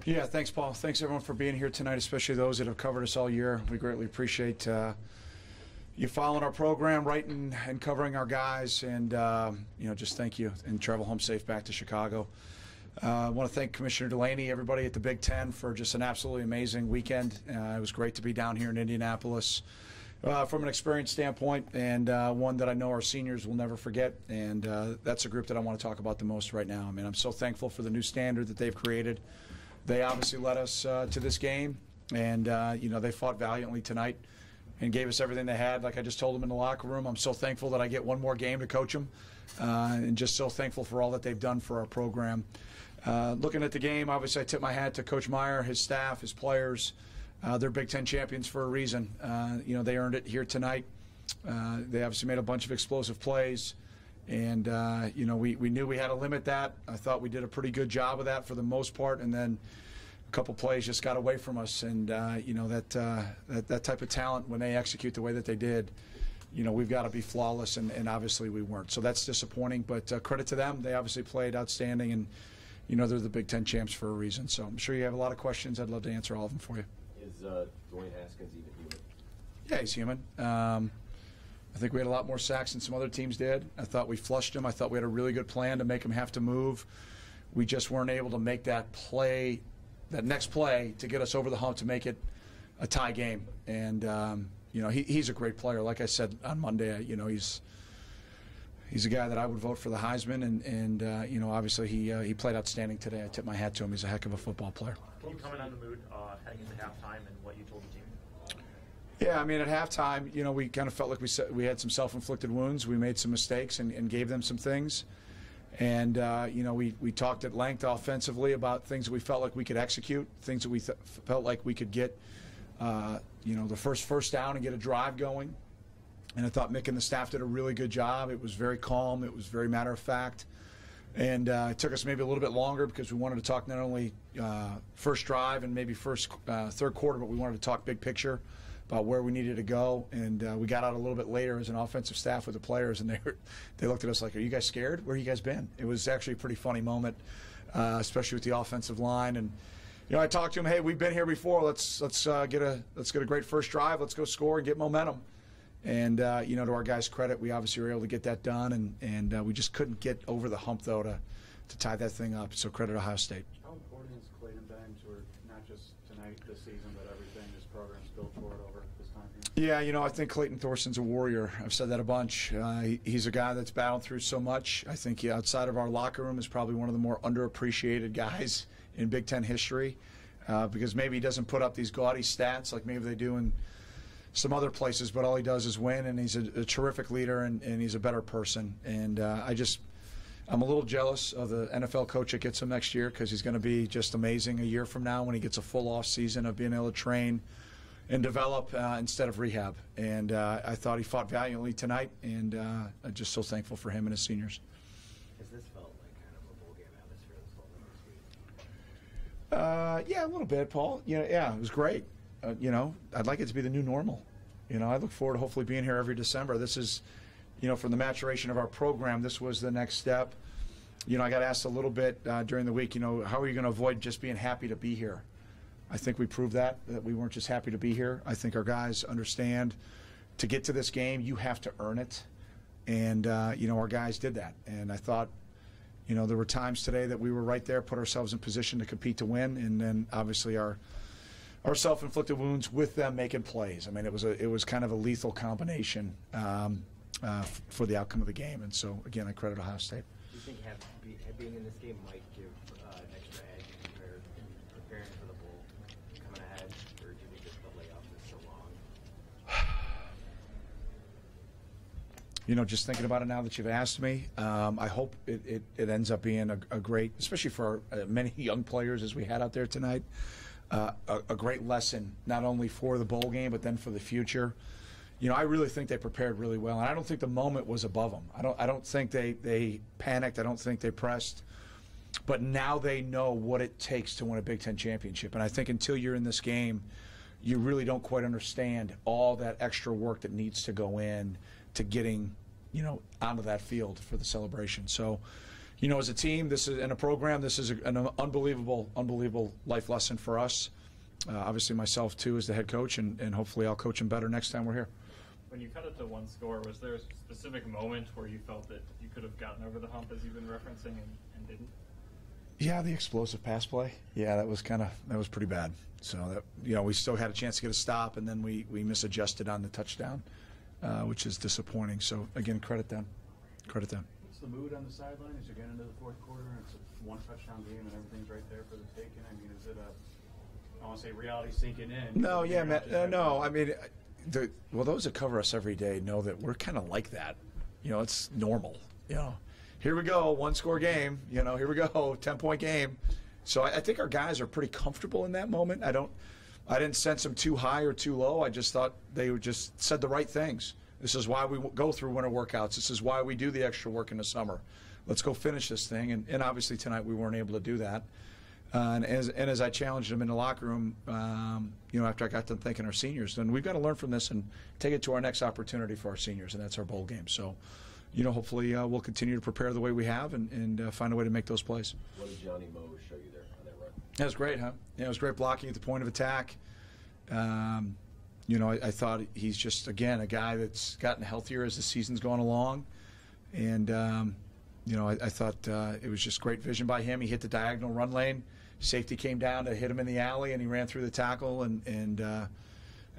Yeah, thanks, Paul. Thanks, everyone, for being here tonight, especially those that have covered us all year. We greatly appreciate you following our program, writing and covering our guys, and just thank you, and travel home safe back to Chicago. I want to thank Commissioner Delaney, everybody at the Big Ten, for just an absolutely amazing weekend. It was great to be down here in Indianapolis from an experience standpoint, and one that I know our seniors will never forget, and that's a group that I want to talk about the most right now. I mean, I'm so thankful for the new standard that they've created. They obviously led us to this game, and they fought valiantly tonight and gave us everything they had. Like I just told them in the locker room, I'm so thankful that I get one more game to coach them, and just so thankful for all that they've done for our program. Looking at the game, obviously I tip my hat to Coach Meyer, his staff, his players. They're Big Ten champions for a reason. They earned it here tonight. They obviously made a bunch of explosive plays, and we knew we had to limit that. I thought we did a pretty good job of that for the most part, and then a couple plays just got away from us. And that type of talent, when they execute the way that they did, we've got to be flawless, and obviously we weren't. So that's disappointing, but credit to them. They obviously played outstanding, and they're the Big Ten champs for a reason. So I'm sure you have a lot of questions. I'd love to answer all of them for you. Is Dwayne Haskins even human? Yeah, he's human. I think we had a lot more sacks than some other teams did. I thought we flushed him. I thought we had a really good plan to make him have to move. We just weren't able to make that play, that next play, to get us over the hump to make it a tie game. And he's a great player. Like I said on Monday, he's a guy that I would vote for the Heisman, and obviously he played outstanding today. I tip my hat to him. He's a heck of a football player. Can you comment on the mood heading into halftime and what you told the team? Yeah, I mean, at halftime, we kind of felt like we had some self-inflicted wounds. We made some mistakes and gave them some things. And, we talked at length offensively about things that we felt like we could execute, things that we felt like we could get, the first down and get a drive going. And I thought Mick and the staff did a really good job. It was very calm. It was very matter-of-fact. And it took us maybe a little bit longer because we wanted to talk not only first drive and maybe third quarter, but we wanted to talk big picture about where we needed to go. And we got out a little bit later as an offensive staff with the players, and they looked at us like, "Are you guys scared? Where have you guys been?" It was actually a pretty funny moment, especially with the offensive line. And I talked to them, "Hey, we've been here before. Let's get a great first drive. Let's go score and get momentum." And, to our guys' credit, we obviously were able to get that done, and we just couldn't get over the hump, though, to tie that thing up. So credit Ohio State. How important is Clayton for not just tonight, this season, but everything this program's built toward over this time here? Yeah, I think Clayton Thorson's a warrior. I've said that a bunch. He's a guy that's battled through so much. I think outside of our locker room is probably one of the more underappreciated guys in Big Ten history because maybe he doesn't put up these gaudy stats like maybe they do in some other places, but all he does is win, and he's a terrific leader, and he's a better person. And I'm a little jealous of the NFL coach that gets him next year because he's going to be just amazing a year from now when he gets a full off season of being able to train and develop instead of rehab. And I thought he fought valiantly tonight, and I'm just so thankful for him and his seniors. Has this felt like kind of a bowl game atmosphere this whole week? Yeah, a little bit, Paul. Yeah, it was great. I'd like it to be the new normal. I look forward to hopefully being here every December. This is, from the maturation of our program, this was the next step. I got asked a little bit during the week, how are you going to avoid just being happy to be here? I think we proved that we weren't just happy to be here. I think our guys understand to get to this game, you have to earn it. And, our guys did that. And I thought, there were times today that we were right there, put ourselves in position to compete to win, and then obviously our self-inflicted wounds with them making plays. I mean, it was kind of a lethal combination for the outcome of the game. And so, again, I credit Ohio State. Do you think being in this game might give an extra edge in preparing for the bowl coming ahead, or do you think just the layoff is so long? Just thinking about it now that you've asked me, I hope it ends up being a great, especially for many young players as we had out there tonight, a great lesson, not only for the bowl game, but then for the future. I really think they prepared really well, and I don't think the moment was above them. I don't think they panicked. I don't think they pressed. But now they know what it takes to win a Big Ten championship. And I think until you're in this game, you really don't quite understand all that extra work that needs to go in to getting, onto that field for the celebration. So, you know, as a team, this is in a program. This is an unbelievable life lesson for us. Obviously, myself too as the head coach, and hopefully I'll coach him better next time we're here. When you cut it to one score, was there a specific moment where you felt that you could have gotten over the hump, as you've been referencing, and didn't? Yeah, the explosive pass play. Yeah, that was pretty bad. So that, you know, we still had a chance to get a stop, and then we misadjusted on the touchdown, which is disappointing. So again, credit them. Credit them. What's the mood on the sideline as you get into the fourth quarter? It's a one touchdown game and everything's right there for the taking. I mean, is it I don't want to say reality sinking in. No, yeah, Matt, no. I mean, those that cover us every day know that we're kind of like that. You know, it's normal. You know, here we go, one-score game. You know, here we go, 10-point game. So I think our guys are pretty comfortable in that moment. I didn't sense them too high or too low. I just thought they just said the right things. This is why we go through winter workouts. This is why we do the extra work in the summer. Let's go finish this thing. And obviously tonight we weren't able to do that. And as I challenged them in the locker room, you know, after I got done thanking our seniors, then we've got to learn from this and take it to our next opportunity for our seniors, and that's our bowl game. So, you know, hopefully we'll continue to prepare the way we have and find a way to make those plays. What did Johnny Moe show you there on that run? That was great, huh? Yeah, it was great blocking at the point of attack. You know, I thought he's just, again, a guy that's gotten healthier as the season's gone along. And, you know, I thought it was just great vision by him. He hit the diagonal run lane. Safety came down to hit him in the alley, and he ran through the tackle. And that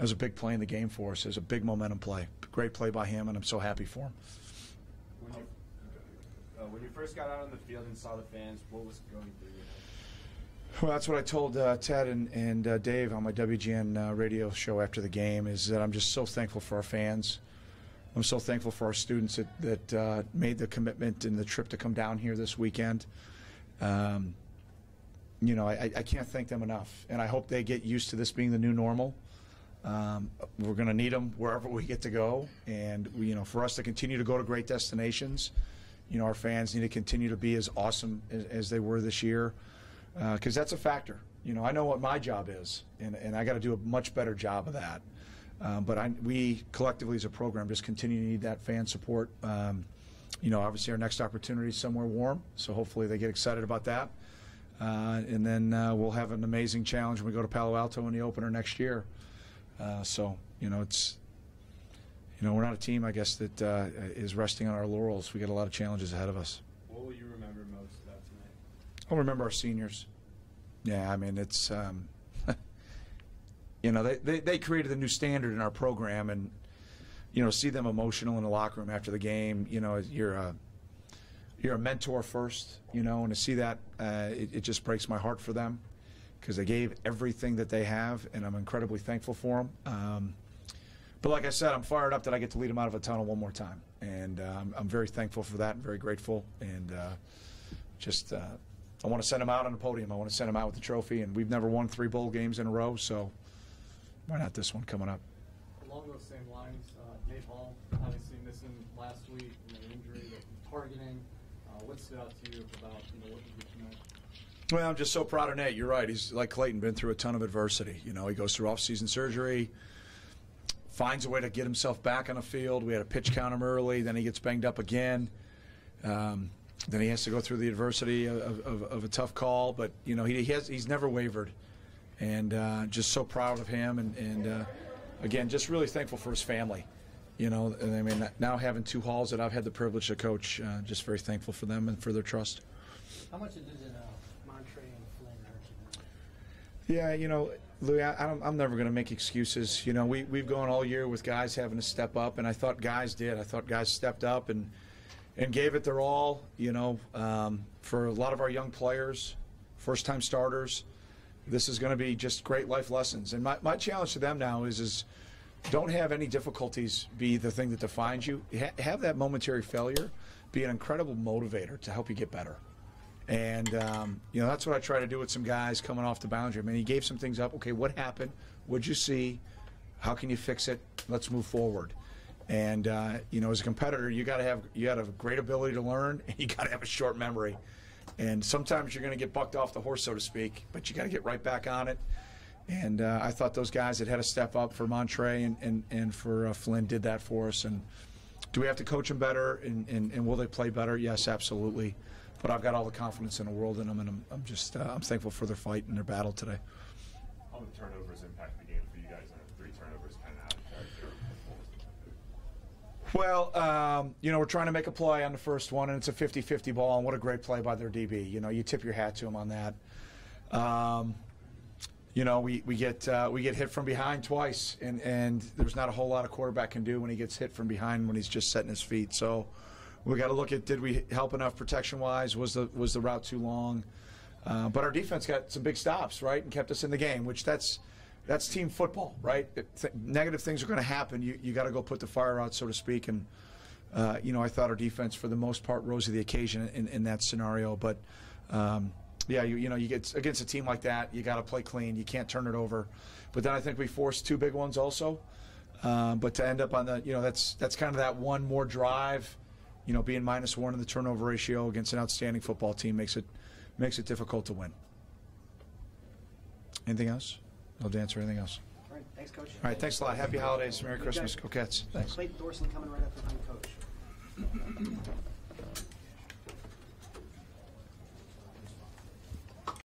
was a big play in the game for us. It was a big momentum play. Great play by him, and I'm so happy for him. When you first got out on the field and saw the fans, what was going through your head? Well, that's what I told Ted and Dave on my WGN radio show after the game, is that I'm just so thankful for our fans. I'm so thankful for our students that made the commitment and the trip to come down here this weekend. You know, I can't thank them enough, and I hope they get used to this being the new normal. We're going to need them wherever we get to go, and you know, for us to continue to go to great destinations, you know, our fans need to continue to be as awesome as they were this year, because that's a factor. You know, I know what my job is, and I got to do a much better job of that. But we collectively as a program just continue to need that fan support. You know, obviously our next opportunity is somewhere warm, so hopefully they get excited about that. And then we'll have an amazing challenge when we go to Palo Alto in the opener next year. So, you know, we're not a team, I guess, that is resting on our laurels. We got a lot of challenges ahead of us. What will you remember most about tonight? I'll remember our seniors. Yeah, I mean, it's, you know, they created a new standard in our program, and, you know, see them emotional in the locker room after the game. You know, you're a mentor first, you know, and to see that, it just breaks my heart for them, because they gave everything that they have, and I'm incredibly thankful for them. But like I said, I'm fired up that I get to lead them out of a tunnel one more time, and I'm very thankful for that and very grateful, and I want to send them out on the podium. I want to send them out with the trophy, and we've never won 3 bowl games in a row, so why not this one coming up? Along those same lines, Nate Hall obviously missing last week, you know, injury, the targeting. What stood out to you about, you know, what you did tonight? Well, I'm just so proud of Nate. You're right. He's like Clayton, been through a ton of adversity. You know, he goes through off-season surgery, finds a way to get himself back on the field. We had to pitch count him early. Then he gets banged up again. Then he has to go through the adversity of a tough call. But, you know, he's never wavered. And just so proud of him. And again, just really thankful for his family. You know, and I mean, now having 2 halls that I've had the privilege to coach, just very thankful for them and for their trust. How much did Montre and Flynn hurt you? Yeah, you know, Louis, I'm never going to make excuses. You know, we've gone all year with guys having to step up, and I thought guys did. I thought guys stepped up and gave it their all, you know, for a lot of our young players, first-time starters. This is going to be just great life lessons. And my challenge to them now is don't have any difficulties be the thing that defines you. Have that momentary failure be an incredible motivator to help you get better. And, you know, that's what I try to do with some guys coming off the boundary. I mean, he gave some things up. Okay, what happened? What'd you see? How can you fix it? Let's move forward. And, you know, as a competitor, you got to have a great ability to learn, and you got to have a short memory. And sometimes you're going to get bucked off the horse, so to speak, but you got to get right back on it. And I thought those guys that had to step up for Montre and for Flynn did that for us. And do we have to coach them better, and will they play better? Yes, absolutely. but I've got all the confidence in the world in them, and I'm just I'm thankful for their fight and their battle today. How would the turnovers impact the game for you guys? 3 turnovers kind of out of character. Well, we're trying to make a play on the first one, and it's a 50-50 ball, and what a great play by their DB. You tip your hat to him on that. We get hit from behind twice, and there's not a whole lot a quarterback can do when he gets hit from behind when he's just setting his feet. So we got to look at, did we help enough protection-wise? Was the route too long? But our defense got some big stops, right, and kept us in the game, which that's team football, right? Negative things are going to happen. You got to go put the fire out, so to speak. And I thought our defense, for the most part, rose to the occasion in that scenario. But you get against a team like that, you got to play clean. You can't turn it over. But then I think we forced 2 big ones also. But to end up on the, that's kind of that one more drive. Being -1 in the turnover ratio against an outstanding football team makes it difficult to win. Anything else? I'll answer anything else. All right, thanks, Coach. All right, thanks a lot. Happy holidays. Merry Christmas. Go Cats. Thanks. Clayton Thorson coming right up behind Coach.